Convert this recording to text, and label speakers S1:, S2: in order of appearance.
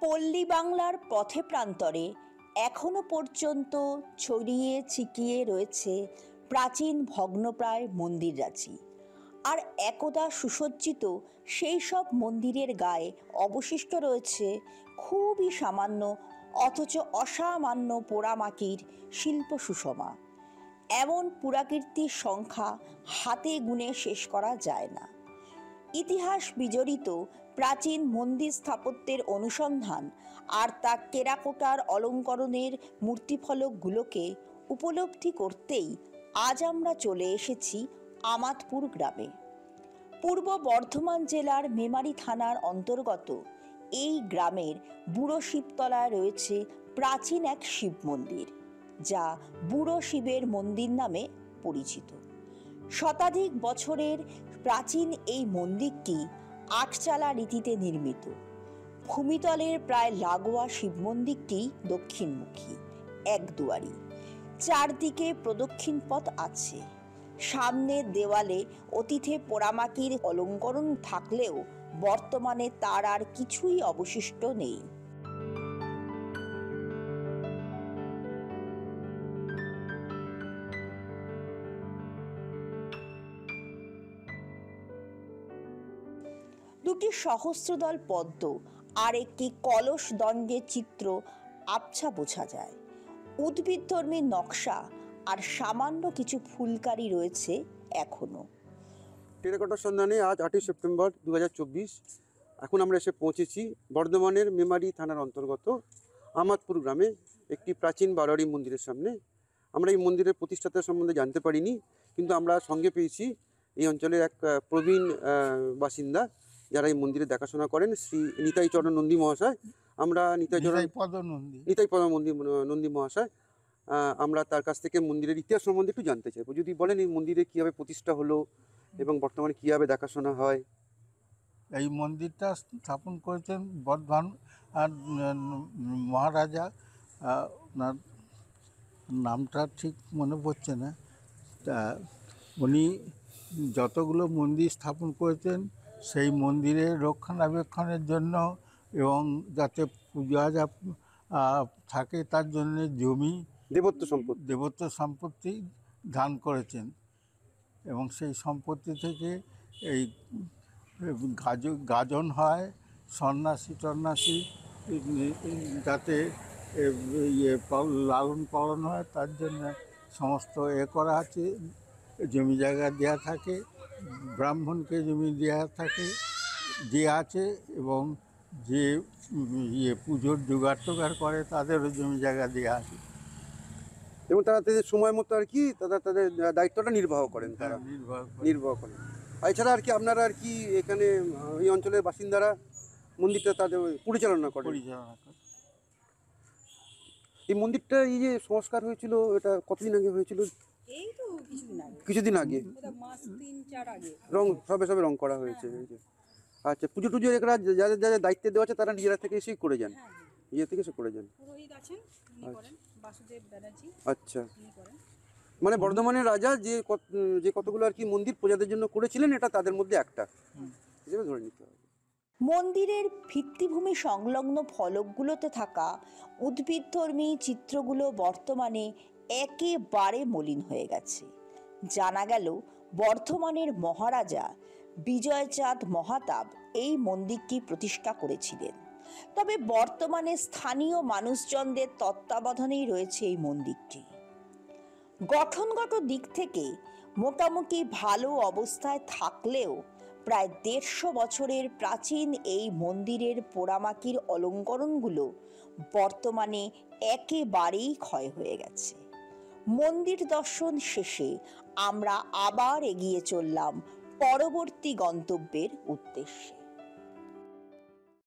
S1: পল্লী বাংলার পথে প্রান্তরে এখনো পর্যন্ত ছড়িয়ে ছিটিয়ে রয়েছে প্রাচীন ভগ্নপ্রায় মন্দিররাজি। আর একদা সুসজ্জিত সেই সব মন্দিরের গায়ে অবশিষ্ট রয়েছে খুবই সামান্য অথচ অসামান্য পোড়ামাটির শিল্প সুষমা। এমন পুরাকীর্তির সংখ্যা হাতে গুণে শেষ করা যায় না। ইতিহাস বিজড়িত প্রাচীন মন্দির স্থাপত্যের অনুসন্ধান আর তা টেরাকোটার অলঙ্করণের মূর্তিফলকগুলোকে উপলব্ধি করতেই আজ আমরা চলে এসেছি আমাদপুর গ্রামে। পূর্ব বর্ধমান জেলার মেমারি থানার অন্তর্গত এই গ্রামের বুড়ো শিবতলায় রয়েছে প্রাচীন এক শিব মন্দির, যা বুড়ো শিবের মন্দির নামে পরিচিত। শতাধিক বছরের প্রাচীন এই মন্দিরটি আটচালা রীতিতে নির্মিত। ভূমিতলের প্রায় লাগোয়া শিব মন্দিরটি দক্ষিণমুখী, এক দুয়ারি। চারদিকে প্রদক্ষিণ পথ আছে। সামনের দেওয়ালে অতীতে পোড়ামাটির অলঙ্করণ থাকলেও বর্তমানে তার আর কিছুই অবশিষ্ট নেই। দুটি সহস্রদল পদ্ম আর একটি কলস দণ্ডের চিত্র আবছা বোঝা যায়। উদ্ভিদধর্মী নকশা আর সামান্য কিছু ফুলকারি রয়েছে এখনো।
S2: টেরাকোটার সন্ধানে আজ 8ই সেপ্টেম্বর 2024 এখন আমরা এসে পৌঁছেছি বর্ধমানের মেমারি থানার অন্তর্গত আমাদপুর গ্রামে একটি প্রাচীন বারোয়ারি মন্দিরের সামনে। আমরা এই মন্দিরের প্রতিষ্ঠাতা সম্বন্ধে জানতে পারিনি, কিন্তু আমরা সঙ্গে পেয়েছি এই অঞ্চলের এক প্রবীণ বাসিন্দা যারা এই মন্দিরে দেখাশোনা করেন, শ্রী নিতাই চরণ নন্দী মহাশয়। আমরা নিতাই পদ নন্দী মহাশয়, আমরা তার কাছ থেকে মন্দিরের ইতিহাস সম্বন্ধে একটু জানতে চাইবো। যদি বলেন এই মন্দিরে কীভাবে প্রতিষ্ঠা হলো এবং বর্তমানে কীভাবে দেখাশোনা হয়।
S3: এই মন্দিরটা স্থাপন করেছেন বর্ধমান আর মহারাজা, ওনার নামটা ঠিক মনে পড়ছে না। তা উনি যতগুলো মন্দির স্থাপন করেছেন সেই মন্দিরের রক্ষণাবেক্ষণের জন্য এবং যাতে পূজা থাকে তার জন্য জমি দেবত্ব সম্পত্তি দান করেছেন এবং সেই সম্পত্তি থেকে এই গাজন হয়, সন্ন্যাসী যাতে লালন পালন হয় তার জন্য সমস্ত করা আছে। জমি জায়গা দেওয়া থাকে, ব্রাহ্মণকে জমি দেওয়া আছে এবং যে পুজোর জোগাড় করে তাদেরও জমি জায়গা দেওয়া আছে
S2: এবং তারা তাদের সময় মতো আর কি তাদের দায়িত্বটা নির্বাহ করেন। নির্বাহ করেন। এছাড়া আর কি আপনারা আর কি এখানে এই অঞ্চলের বাসিন্দারা মন্দিরটা তাদের পরিচালনা করে। এই মন্দিরটা এই যে সংস্কার হয়েছিল, এটা কতদিন আগে হয়েছিল?
S1: এই তো
S2: কিছুদিন আগে
S1: মাস 3-4 আগে
S2: সবে রং করা হয়েছে। আচ্ছা, পুজো টুজো এরা যাদের যাদের দায়িত্বে দেওয়া আছে তারা নিজেরা থেকে এসেই করে যান? নিজে থেকে এসে করে যান।
S1: পুরোহিত আছেন, উনি করেন, বাসুদেব ব্যানার্জি।
S2: আচ্ছা, মানে বর্ধমানের রাজা যে কতগুলো আর কি মন্দির প্রজাদের জন্য করেছিলেন, এটা তাদের মধ্যে একটা হিসেবে ধরে নিতে হবে।
S1: মন্দিরের ভিত্তিভূমি সংলগ্ন ফলকগুলোতে থাকা উদ্ভিদধর্মী চিত্রগুলো বর্তমানে একেবারে মলিন হয়ে গেছে। জানা গেল বর্ধমানের মহারাজা বিজয়চাঁদ মহাতাব এই মন্দিরটি প্রতিষ্ঠা করেছিলেন। তবে বর্তমানে স্থানীয় মানুষজনদের তত্ত্বাবধানেই রয়েছে এই মন্দিরটি। গঠনগত দিক থেকে মোটামুটি ভালো অবস্থায় থাকলেও প্রায় 150 বছরের প্রাচীন এই মন্দিরের পোড়ামাটির অলঙ্করণগুলো বর্তমানে একেবারেই ক্ষয় হয়ে গেছে। মন্দির দর্শন শেষে আমরা আবার এগিয়ে চললাম পরবর্তী গন্তব্যের উদ্দেশ্যে।